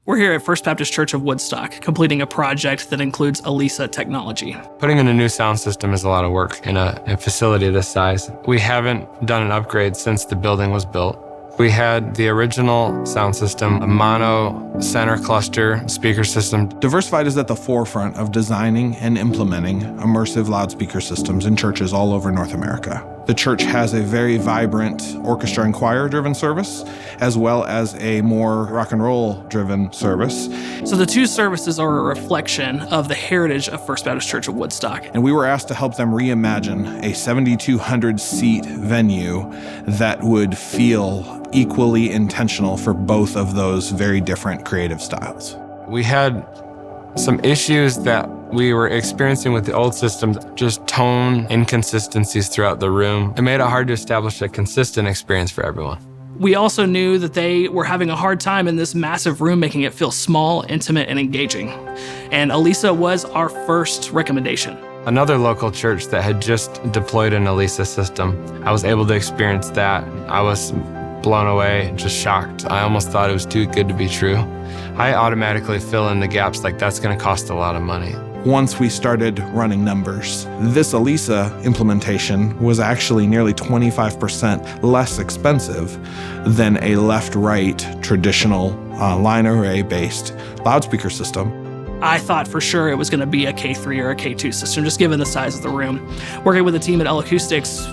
We're here at First Baptist Church of Woodstock, completing a project that includes Elisa technology. Putting in a new sound system is a lot of work in a facility this size. We haven't done an upgrade since the building was built. We had the original sound system, a mono center cluster speaker system. Diversified is at the forefront of designing and implementing immersive loudspeaker systems in churches all over North America. The church has a very vibrant orchestra and choir-driven service, as well as a more rock and roll-driven service. So the two services are a reflection of the heritage of First Baptist Church of Woodstock. And we were asked to help them reimagine a 7,200-seat venue that would feel equally intentional for both of those very different creative styles. We had some issues that we were experiencing with the old systems, just tone inconsistencies throughout the room. It made it hard to establish a consistent experience for everyone. We also knew that they were having a hard time in this massive room, making it feel small, intimate, and engaging. And Elisa was our first recommendation. Another local church that had just deployed an Elisa system, I was able to experience that. I was blown away, just shocked. I almost thought it was too good to be true. I automatically fill in the gaps like that's going to cost a lot of money. Once we started running numbers, this Elisa implementation was actually nearly 25% less expensive than a left-right traditional line array-based loudspeaker system. I thought for sure it was going to be a K3 or a K2 system, just given the size of the room. Working with the team at L-Acoustics,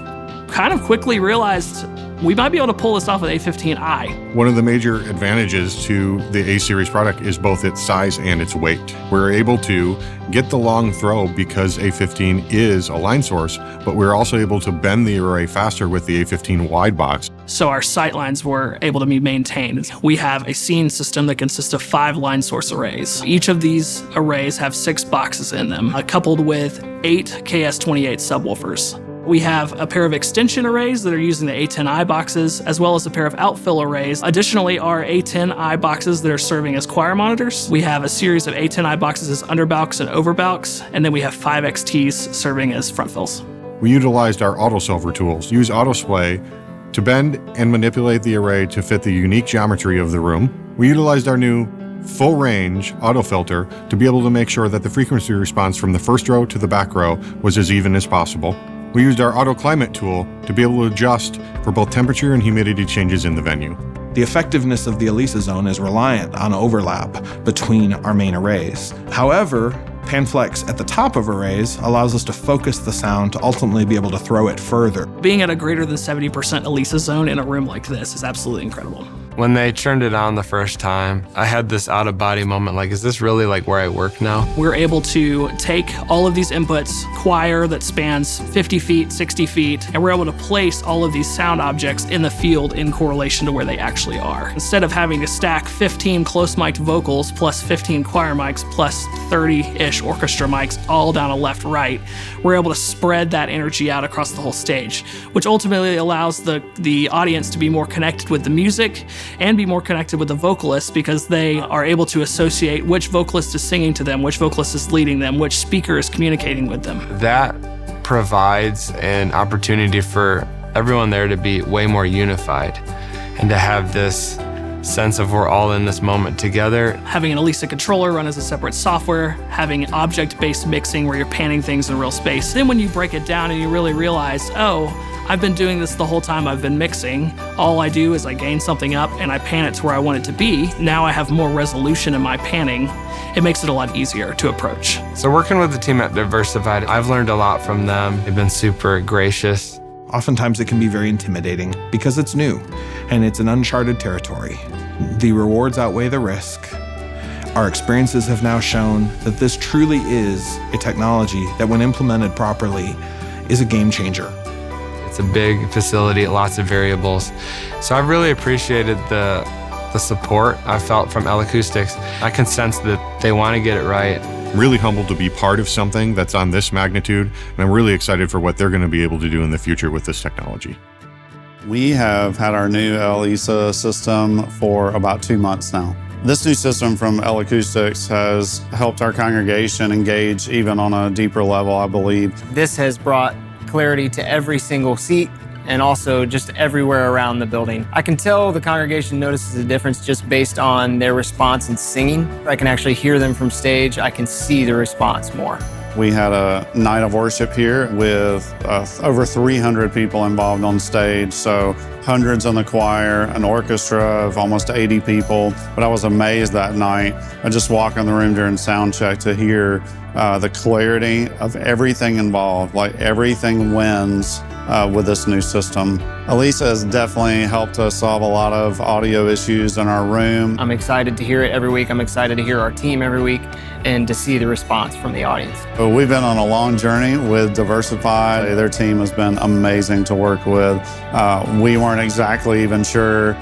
kind of quickly realized we might be able to pull this off with A15i. One of the major advantages to the A-Series product is both its size and its weight. We're able to get the long throw because A15 is a line source, but we're also able to bend the array faster with the A15 wide box. So our sight lines were able to be maintained. We have a scene system that consists of 5 line source arrays. Each of these arrays have 6 boxes in them, coupled with 8 KS28 subwoofers. We have a pair of extension arrays that are using the A10i boxes, as well as a pair of outfill arrays. Additionally, our A10i boxes that are serving as choir monitors. We have a series of A10i boxes as underbalks and overbalks, and then we have 5 XTs serving as front fills. We utilized our AutoSilver tools, use AutoSplay to bend and manipulate the array to fit the unique geometry of the room. We utilized our new full range auto filter to be able to make sure that the frequency response from the first row to the back row was as even as possible. We used our auto climate tool to be able to adjust for both temperature and humidity changes in the venue. The effectiveness of the Elisa zone is reliant on overlap between our main arrays. However, PanFlex at the top of arrays allows us to focus the sound to ultimately be able to throw it further. Being at a greater than 70% Elisa zone in a room like this is absolutely incredible. When they turned it on the first time, I had this out-of-body moment, like, is this really like where I work now? We're able to take all of these inputs, choir that spans 50 feet, 60 feet, and we're able to place all of these sound objects in the field in correlation to where they actually are. Instead of having to stack 15 close-mic'd vocals plus 15 choir mics plus 30-ish orchestra mics all down a left-right, we're able to spread that energy out across the whole stage, which ultimately allows the audience to be more connected with the music and be more connected with the vocalists, because they are able to associate which vocalist is singing to them, which vocalist is leading them, which speaker is communicating with them. That provides an opportunity for everyone there to be way more unified and to have this sense of we're all in this moment together. Having an Elisa controller run as a separate software, having object-based mixing where you're panning things in real space. Then when you break it down and you really realize, oh, I've been doing this the whole time I've been mixing. All I do is I gain something up and I pan it to where I want it to be. Now I have more resolution in my panning. It makes it a lot easier to approach. So working with the team at Diversified, I've learned a lot from them. They've been super gracious. Oftentimes it can be very intimidating because it's new and it's an uncharted territory. The rewards outweigh the risk. Our experiences have now shown that this truly is a technology that, when implemented properly, is a game changer. It's a big facility, lots of variables. So I've really appreciated the support I felt from L-Acoustics. I can sense that they want to get it right. Really humbled to be part of something that's on this magnitude, and I'm really excited for what they're going to be able to do in the future with this technology. We have had our new Elisa system for about 2 months now. This new system from L-Acoustics has helped our congregation engage even on a deeper level, I believe. This has brought clarity to every single seat and also just everywhere around the building. I can tell the congregation notices a difference just based on their response in singing. I can actually hear them from stage. I can see the response more. We had a night of worship here with over 300 people involved on stage, so hundreds in the choir, an orchestra of almost 80 people. But I was amazed that night. I just walked in the room during sound check to hear the clarity of everything involved, like everything wins with this new system. Elisa has definitely helped us solve a lot of audio issues in our room. I'm excited to hear it every week. I'm excited to hear our team every week and to see the response from the audience. But we've been on a long journey with Diversified. Their team has been amazing to work with. We weren't exactly even sure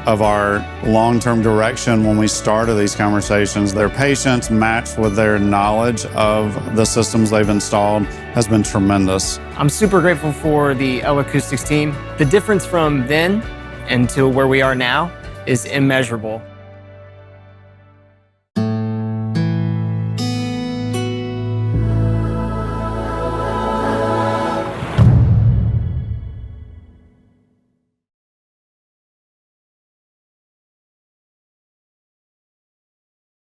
of our long-term direction when we started these conversations. Their patience matched with their knowledge of the systems they've installed has been tremendous. I'm super grateful for the L-Acoustics team. The difference from then and to where we are now is immeasurable.